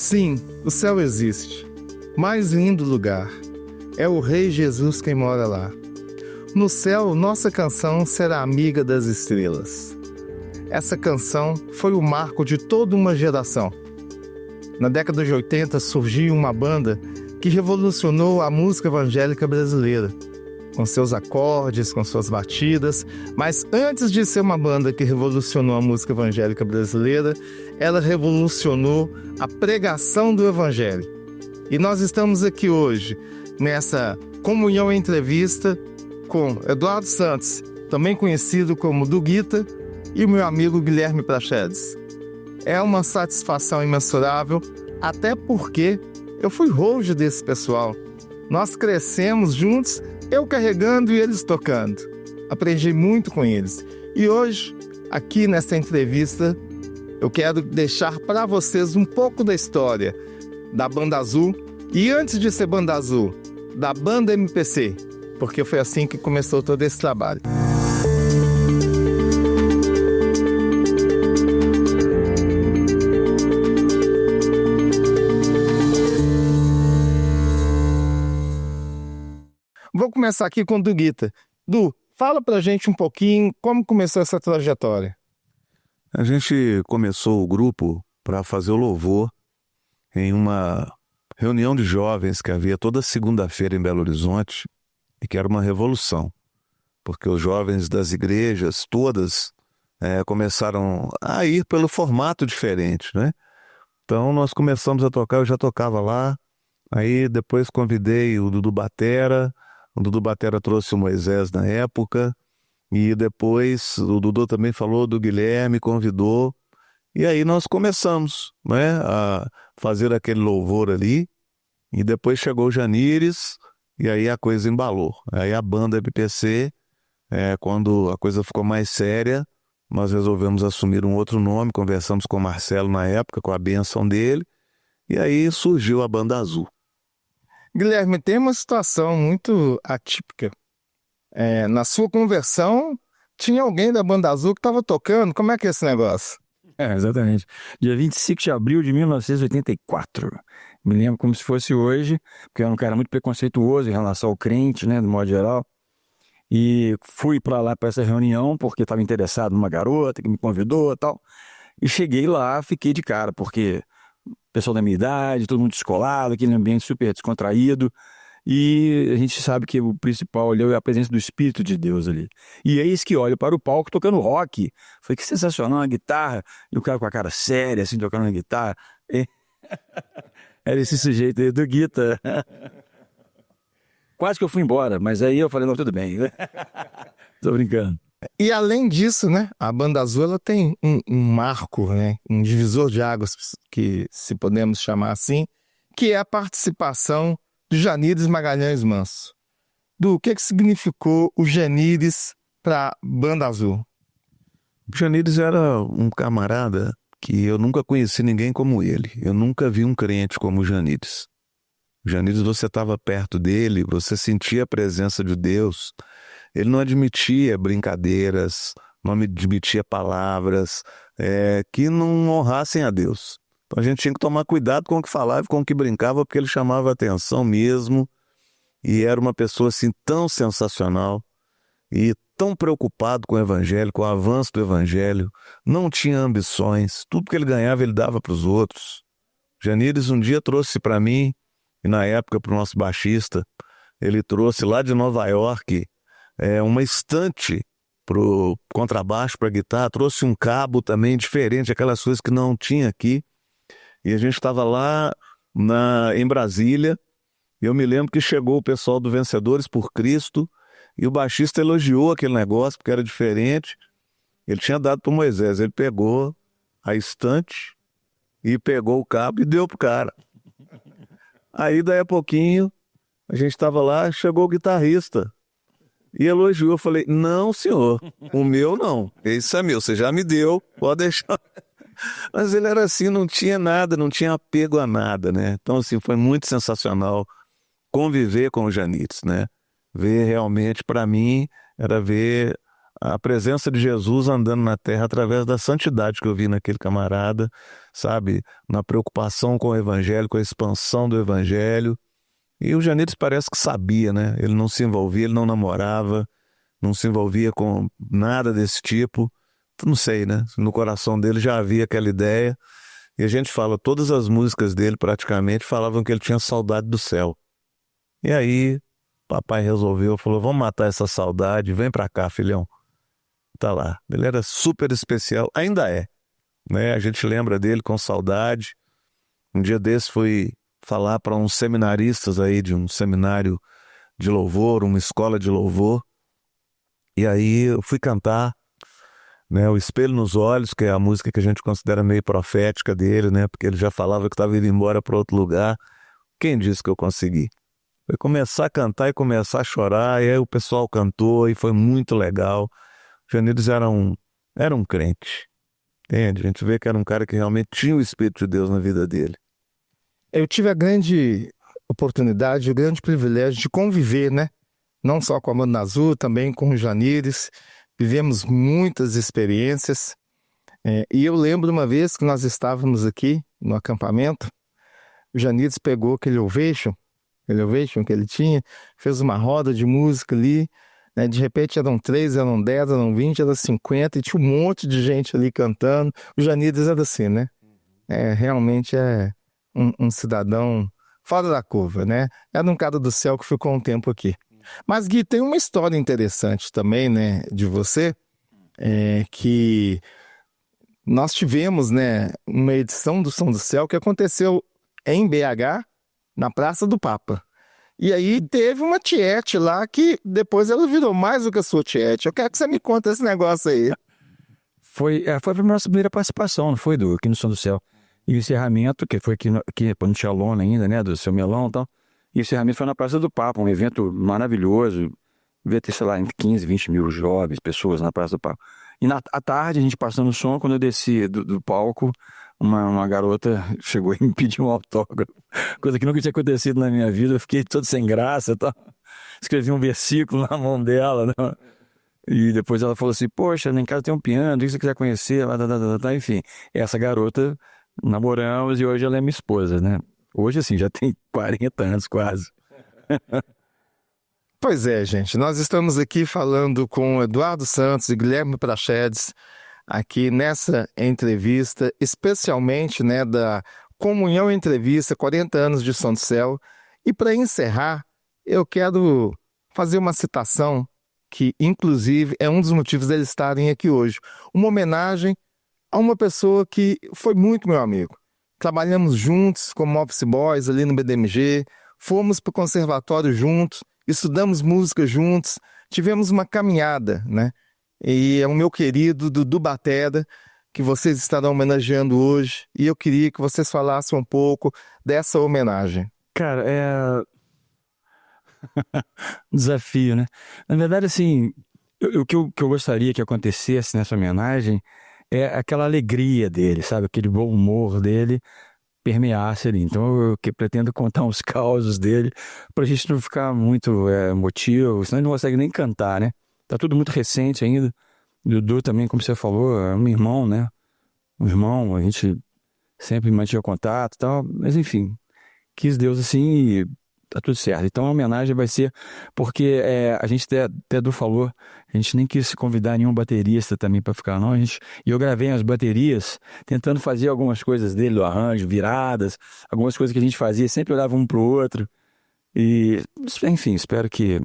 Sim, o céu existe. Mais lindo lugar. É o Rei Jesus quem mora lá. No céu, nossa canção será amiga das estrelas. Essa canção foi o marco de toda uma geração. Na década de 80 surgiu uma banda que revolucionou a música evangélica brasileira, com seus acordes, com suas batidas, mas antes de ser uma banda que revolucionou a música evangélica brasileira, ela revolucionou a pregação do evangelho. E nós estamos aqui hoje, nessa comunhão entrevista com Eduardo Santos, também conhecido como Duguita, e o meu amigo Guilherme Prachedes. É uma satisfação imensurável, até porque eu fui host desse pessoal. Nós crescemos juntos, eu carregando e eles tocando. Aprendi muito com eles. E hoje, aqui nessa entrevista, eu quero deixar para vocês um pouco da história da Banda Azul e, antes de ser Banda Azul, da Banda MPC, porque foi assim que começou todo esse trabalho. Vou começar aqui com o Duguita. Du, fala pra gente um pouquinho como começou essa trajetória. A gente começou o grupo para fazer o louvor em uma reunião de jovens que havia toda segunda-feira em Belo Horizonte e que era uma revolução, porque os jovens das igrejas todas começaram a ir pelo formato diferente, né? Então nós começamos a tocar, eu já tocava lá, aí depois convidei o Dudu Batera trouxe o Moisés na época, e depois o Dudu também falou do Guilherme, convidou, e aí nós começamos, né, a fazer aquele louvor ali, e depois chegou o Janires, e aí a coisa embalou. Aí a banda MPC, quando a coisa ficou mais séria, nós resolvemos assumir um outro nome, conversamos com o Marcelo na época, com a bênção dele, e aí surgiu a Banda Azul. Guilherme, tem uma situação muito atípica. Na sua conversão, tinha alguém da Banda Azul que estava tocando. Como é que é esse negócio? Exatamente. Dia 25 de abril de 1984. Me lembro como se fosse hoje, porque eu era um cara muito preconceituoso em relação ao crente, né, do modo geral. E fui para lá para essa reunião porque estava interessado numa garota que me convidou e tal. E cheguei lá, fiquei de cara, porque pessoal da minha idade, todo mundo descolado, aquele ambiente super descontraído. E a gente sabe que o principal ali é a presença do Espírito de Deus ali. E eis que olho para o palco tocando rock. Falei, que sensacional, uma guitarra. E o cara com a cara séria, assim, tocando uma guitarra. Era esse sujeito aí do Guita. Quase que eu fui embora, mas aí eu falei, não, tudo bem. Tô brincando. E além disso, né, a Banda Azul ela tem um marco, né, um divisor de águas, que se podemos chamar assim, que é a participação do Janires Magalhães Manso. O que significou o Janires para a Banda Azul? O Janires era um camarada que eu nunca conheci ninguém como ele. Eu nunca vi um crente como o Janires. O Janires, você estava perto dele, você sentia a presença de Deus. Ele não admitia brincadeiras, não admitia palavras que não honrassem a Deus. Então a gente tinha que tomar cuidado com o que falava e com o que brincava, porque ele chamava a atenção mesmo. E era uma pessoa assim tão sensacional e tão preocupado com o evangelho, com o avanço do evangelho. Não tinha ambições, tudo que ele ganhava ele dava para os outros. Janires um dia trouxe para mim, e na época para o nosso baixista, ele trouxe lá de Nova York uma estante para o contrabaixo, para a guitarra, trouxe um cabo também diferente, aquelas coisas que não tinha aqui. E a gente estava lá em Brasília, e eu me lembro que chegou o pessoal do Vencedores por Cristo, e o baixista elogiou aquele negócio, porque era diferente. Ele tinha dado para o Moisés, ele pegou a estante, e pegou o cabo e deu pro cara. Aí daí a pouquinho, a gente estava lá, chegou o guitarrista, e elogiou. Eu falei, não senhor, o meu não, esse é meu, você já me deu, pode deixar. Mas ele era assim, não tinha nada, não tinha apego a nada, né? Então assim, foi muito sensacional conviver com o Janires, né? Ver realmente, para mim, era ver a presença de Jesus andando na terra através da santidade que eu vi naquele camarada, sabe? Na preocupação com o evangelho, com a expansão do evangelho. E o Janides parece que sabia, né? Ele não se envolvia, ele não namorava, não se envolvia com nada desse tipo. Não sei, né? No coração dele já havia aquela ideia. E a gente fala, todas as músicas dele praticamente falavam que ele tinha saudade do céu. E aí, papai resolveu, falou, vamos matar essa saudade, vem pra cá, filhão. Tá lá. Ele era super especial, ainda é, né? A gente lembra dele com saudade. Um dia desse fui falar para uns seminaristas aí de um seminário de louvor, uma escola de louvor. E aí eu fui cantar, né, O Espelho nos Olhos, que é a música que a gente considera meio profética dele, né? Porque ele já falava que estava indo embora para outro lugar. Quem disse que eu consegui? Foi começar a cantar e começar a chorar, e aí o pessoal cantou e foi muito legal. O Janides era um crente, entende? A gente vê que era um cara que realmente tinha o Espírito de Deus na vida dele. Eu tive a grande oportunidade, o grande privilégio de conviver, né? Não só com a Amanda Azul, também com o Janides. Vivemos muitas experiências. E eu lembro uma vez que nós estávamos aqui no acampamento, o Janides pegou aquele Ovation que ele tinha, fez uma roda de música ali, né? De repente eram 3, eram 10, eram 20, eram 50, e tinha um monte de gente ali cantando. O Janides era assim, né? Realmente é um cidadão fora da curva, né? Era um cara do céu que ficou um tempo aqui. Mas, Gui, tem uma história interessante também, né, de você, que nós tivemos, né, uma edição do Som do Céu que aconteceu em BH, na Praça do Papa. E aí teve uma tiete lá que depois ela virou mais do que a sua tiete. Eu quero que você me conte esse negócio aí. Foi a nossa primeira participação, não foi, aqui no Som do Céu. E o encerramento, que foi aqui não tinha lona ainda, né, do Seu Melão e tal. E o encerramento foi na Praça do Papa, um evento maravilhoso. Devia ter, sei lá, entre 15 e 20 mil jovens, pessoas na Praça do Papa. E à tarde, a gente passando o som, quando eu desci do palco, uma garota chegou e me pediu um autógrafo. Coisa que nunca tinha acontecido na minha vida. Eu fiquei todo sem graça e tal. Escrevi um versículo na mão dela, né? E depois ela falou assim, poxa, em casa tem um piano, o que você quiser conhecer, enfim. Essa garota, namoramos e hoje ela é minha esposa, né? Hoje, assim, já tem 40 anos quase. Pois é, gente, nós estamos aqui falando com Eduardo Santos e Guilherme Prachedes, aqui nessa entrevista, especialmente, né, da Comunhão Entrevista, 40 anos de Som do Céu. E para encerrar, eu quero fazer uma citação que, inclusive, é um dos motivos deles estarem aqui hoje. Uma homenagem a uma pessoa que foi muito meu amigo. Trabalhamos juntos como office boys ali no BDMG, fomos para o conservatório juntos, estudamos música juntos, tivemos uma caminhada, né? E é o meu querido Dudu Batera, que vocês estarão homenageando hoje, e eu queria que vocês falassem um pouco dessa homenagem. Cara, um desafio, né? Na verdade, assim, o que eu gostaria que acontecesse nessa homenagem é aquela alegria dele, sabe? Aquele bom humor dele permeasse ali. Então eu pretendo contar uns causos dele pra gente não ficar muito emotivo, senão ele não consegue nem cantar, né? Tá tudo muito recente ainda. O Dudu também, como você falou, é um irmão, né? Um irmão, a gente sempre mantinha contato e tal, mas enfim, quis Deus assim e tá tudo certo. Então a homenagem vai ser, porque a gente até Edu falou, a gente nem quis convidar nenhum baterista também para ficar, não. E eu gravei as baterias, tentando fazer algumas coisas dele, do arranjo, viradas, algumas coisas que a gente fazia, sempre olhava um pro outro. E, enfim, espero que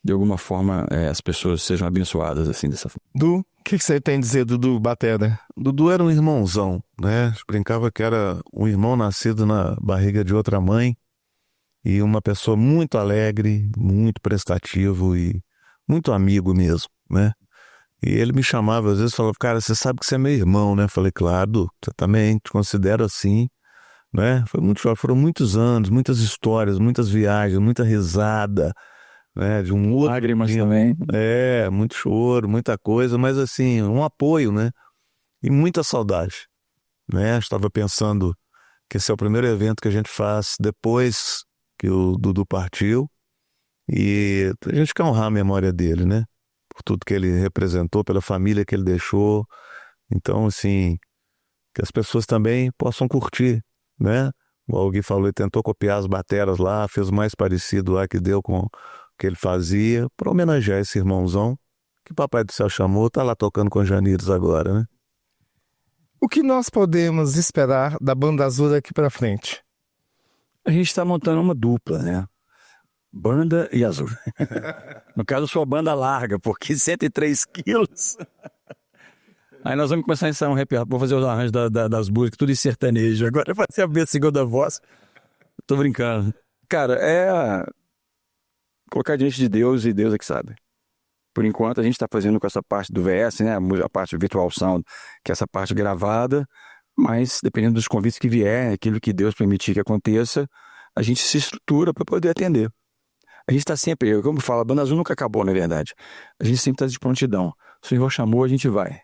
de alguma forma as pessoas sejam abençoadas assim dessa forma. Du, o que você tem a dizer, Dudu Batera? Dudu era um irmãozão, né? Brincava que era um irmão nascido na barriga de outra mãe. E uma pessoa muito alegre, muito prestativo e muito amigo mesmo, né? E ele me chamava, às vezes, falava, cara, você sabe que você é meu irmão, né? Falei, claro, você também te considero assim, né? Foram muitos anos, muitas histórias, muitas viagens, muita risada, né? De um outro... Lágrimas também. Muito choro, muita coisa, mas assim, um apoio, né? E muita saudade, né? Estava pensando que esse é o primeiro evento que a gente faz depois que o Dudu partiu, e a gente quer honrar a memória dele, né? por tudo que ele representou, pela família que ele deixou. Então, assim, que as pessoas também possam curtir, né? O Gui falou, ele tentou copiar as bateras lá, fez o mais parecido lá que deu com o que ele fazia, para homenagear esse irmãozão que o Papai do Céu chamou, tá lá tocando com Janides agora, né? O que nós podemos esperar da Banda Azul daqui para frente? A gente está montando uma dupla, né? Banda e Azul. No caso, sua banda larga, porque 103 quilos. Aí nós vamos começar a ensaiar um repertório. Vou fazer os arranjos das músicas, tudo em sertanejo. Agora vai ser a segunda voz. Tô brincando. Cara, é colocar diante de Deus e Deus é que sabe. Por enquanto, a gente está fazendo com essa parte do VS, né? A parte Virtual Sound, que é essa parte gravada. Mas, dependendo dos convites que vier, aquilo que Deus permitir que aconteça, a gente se estrutura para poder atender. A gente está sempre, como fala, a Banda Azul nunca acabou, na verdade. A gente sempre está de prontidão. O Senhor chamou, a gente vai.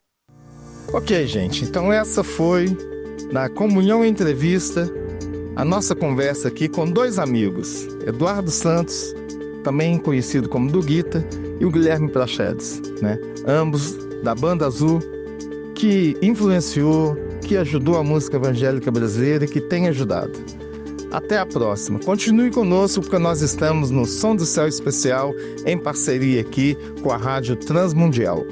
Ok, gente. Então essa foi, na Comunhão Entrevista, a nossa conversa aqui com dois amigos. Eduardo Santos, também conhecido como Duguita, e o Guilherme Prachedes, né? Ambos da Banda Azul, que influenciou, que ajudou a música evangélica brasileira e que tem ajudado. Até a próxima. Continue conosco porque nós estamos no Som do Céu Especial em parceria aqui com a Rádio Transmundial.